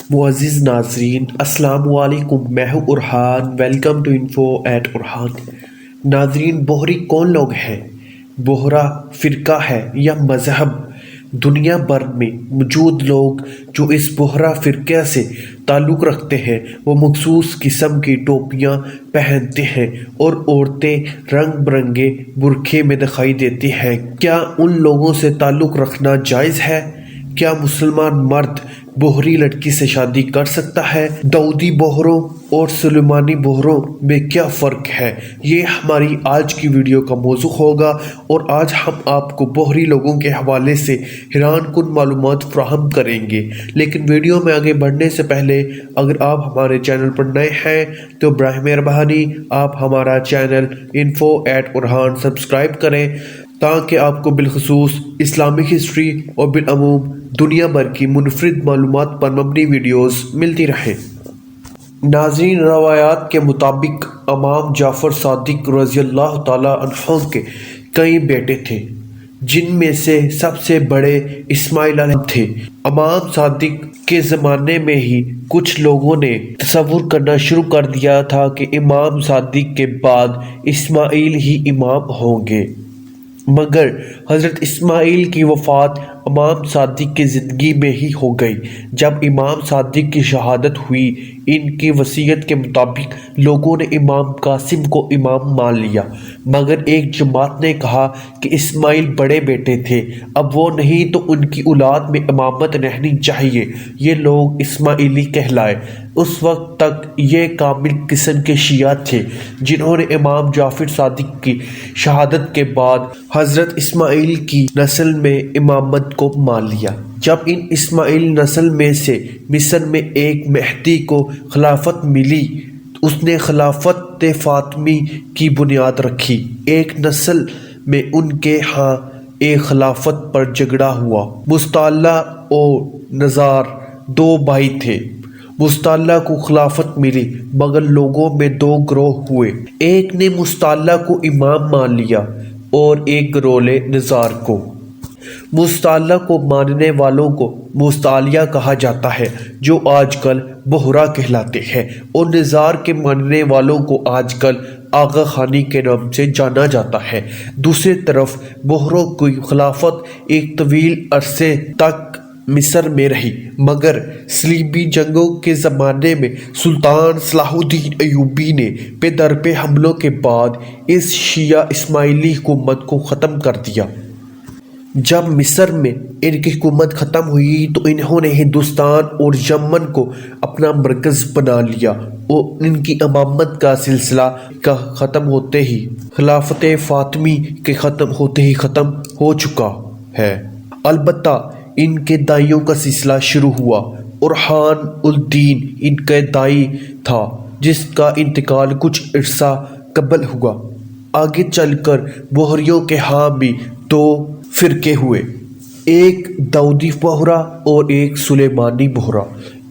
معزز ناظرین السلام علیکم، میں ہوں Arhan. Welcome to info at Arhan. ناظرین، بوہری کون لوگ ہیں؟ بوہرا فرقہ ہے یا مذہب؟ دنیا بھر میں موجود لوگ جو اس بوہرا فرقہ سے تعلق رکھتے ہیں وہ مخصوص قسم کی ٹوپیاں پہنتے ہیں اور عورتیں رنگ برنگے برقعے میں دکھائی دیتی ہیں۔ کیا ان لوگوں سے تعلق رکھنا جائز ہے؟ کیا مسلمان مرد بوہری لڑکی سے شادی کر سکتا ہے؟ داؤدی بوہروں اور سلیمانی بوہروں میں کیا فرق ہے؟ یہ ہماری آج کی ویڈیو کا موضوع ہوگا اور آج ہم آپ کو بوہری لوگوں کے حوالے سے حیران کن معلومات فراہم کریں گے۔ لیکن ویڈیو میں آگے بڑھنے سے پہلے اگر آپ ہمارے چینل پر نئے ہیں تو براہ مہربانی آپ ہمارا channel info at Arhan subscribe کریں تاکہ آپ کو بالخصوص اسلامک ہسٹری اور بالعموم دنیا بھر کی منفرد معلومات پر مبنی ویڈیوز ملتی رہیں۔ ناظرین، روایات کے مطابق امام جعفر صادق رضی اللہ تعالیٰ عنہ کے کئی بیٹے تھے، جن میں سے سب سے بڑے اسماعیل علیہ السلام تھے۔ امام صادق کے زمانے میں ہی کچھ لوگوں نے تصور کرنا شروع کر دیا تھا کہ امام صادق کے بعد اسماعیل ہی امام ہوں گے، مگر حضرت اسماعیل کی وفات امام صادق کی زندگی میں ہی ہو گئی۔ جب امام صادق کی شہادت ہوئی، ان کی وصیت کے مطابق لوگوں نے امام قاسم کو امام مان لیا، مگر ایک جماعت نے کہا کہ اسماعیل بڑے بیٹے تھے، اب وہ نہیں تو ان کی اولاد میں امامت رہنی چاہیے۔ یہ لوگ اسماعیلی کہلائے۔ اس وقت تک یہ کامل قسم کے شیعہ تھے جنہوں نے امام جعفر صادق کی شہادت کے بعد حضرت اسماعیل کی نسل میں امامت کو مان لیا۔ جب ان اسماعیل نسل میں سے مصر میں ایک مہدی کو خلافت ملی، اس نے خلافت فاطمی کی بنیاد رکھی۔ ایک نسل میں ان کے ہاں ایک خلافت پر جھگڑا ہوا۔ مستعلیٰ اور نزار دو بھائی تھے۔ مستعلیٰ کو خلافت ملی مگر لوگوں میں دو گروہ ہوئے، ایک نے مستعلیٰ کو امام مان لیا اور ایک گروہ نے نزار کو۔ مستعلیٰ کو ماننے والوں کو مستعلیہ کہا جاتا ہے جو آج کل بوہرا کہلاتے ہیں، اور نزار کے ماننے والوں کو آج کل آغا خانی کے نام سے جانا جاتا ہے۔ دوسری طرف بوہروں کی خلافت ایک طویل عرصے تک مصر میں رہی، مگر صلیبی جنگوں کے زمانے میں سلطان صلاح الدین ایوبی نے پے در پے حملوں کے بعد اس شیعہ اسماعیلی حکومت کو ختم کر دیا۔ جب مصر میں ان کی حکومت ختم ہوئی تو انہوں نے ہندوستان اور یمن کو اپنا مرکز بنا لیا اور ان کی امامت کا سلسلہ ختم ہوتے ہی خلافت فاطمی کے ختم ہوتے ہی ختم ہو چکا ہے۔ البتہ ان کے دائیوں کا سلسلہ شروع ہوا۔ ارحان الدین ان کا دائی تھا جس کا انتقال کچھ عرصہ قبل ہوا۔ آگے چل کر بوہریوں کے ہاں بھی دو فرقے ہوئے، ایک داؤدی بوہرا اور ایک سلیمانی بوہرا۔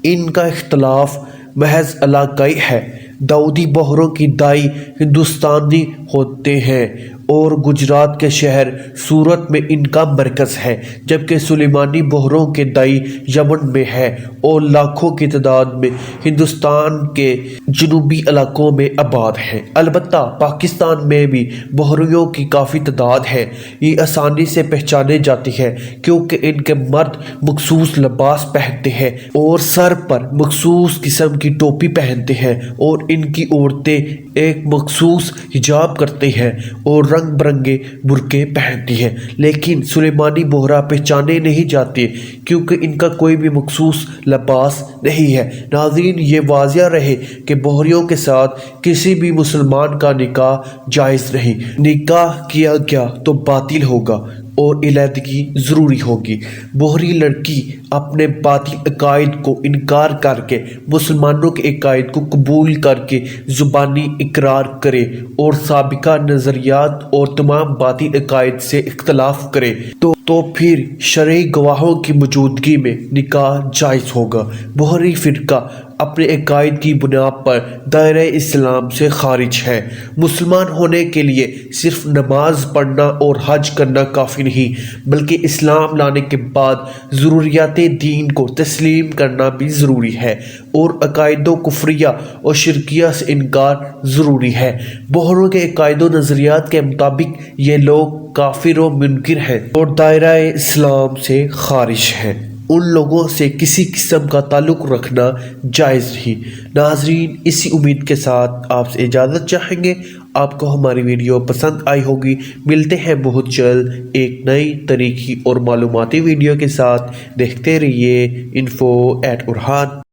ان کا اختلاف محض علاقائی ہے۔ داؤدی بوہروں کی دائی ہندوستانی ہوتے ہیں اور گجرات کے شہر سورت میں ان کا مرکز ہے، جبکہ سلیمانی بوہروں کے دائی یمن میں ہے اور لاکھوں کی تعداد میں ہندوستان کے جنوبی علاقوں میں آباد ہے۔ البتہ پاکستان میں بھی بوہریوں کی کافی تعداد ہے۔ یہ آسانی سے پہچانے جاتے ہیں کیونکہ ان کے مرد مخصوص لباس پہنتے ہیں اور سر پر مخصوص قسم کی ٹوپی پہنتے ہیں، اور ان کی عورتیں ایک مخصوص حجاب کرتے ہیں اور رنگ برنگے برقعے پہنتی ہیں۔ لیکن سلیمانی بوہرا پہچانے نہیں جاتے کیونکہ ان کا کوئی بھی مخصوص لباس نہیں ہے۔ ناظرین، یہ واضح رہے کہ بوہریوں کے ساتھ کسی بھی مسلمان کا نکاح جائز نہیں۔ نکاح کیا گیا تو باطل ہوگا اور علیحدگی ضروری ہوگی۔ بوہری لڑکی اپنے باطل عقائد کو انکار کر کے مسلمانوں کے عقائد کو قبول کر کے زبانی اقرار کرے اور سابقہ نظریات اور تمام باطل عقائد سے اختلاف کرے تو پھر شرعی گواہوں کی موجودگی میں نکاح جائز ہوگا۔ بوہری فرقہ اپنے عقائد کی بنیاد پر دائرہ اسلام سے خارج ہے۔ مسلمان ہونے کے لیے صرف نماز پڑھنا اور حج کرنا کافی نہیں، بلکہ اسلام لانے کے بعد ضروریات دین کو تسلیم کرنا بھی ضروری ہے اور عقائد و کفریہ اور شرکیہ سے انکار ضروری ہے۔ بحروں کے عقائد و نظریات کے مطابق یہ لوگ کافر و منکر ہیں اور دائرہ اسلام سے خارج ہیں۔ ان لوگوں سے کسی قسم کا تعلق رکھنا جائز نہیں۔ ناظرین، اسی امید کے ساتھ آپ سے اجازت چاہیں گے۔ آپ کو ہماری ویڈیو پسند آئی ہوگی۔ ملتے ہیں بہت جلد ایک نئی تاریخی اور معلوماتی ویڈیو کے ساتھ۔ دیکھتے رہیے info@orhan۔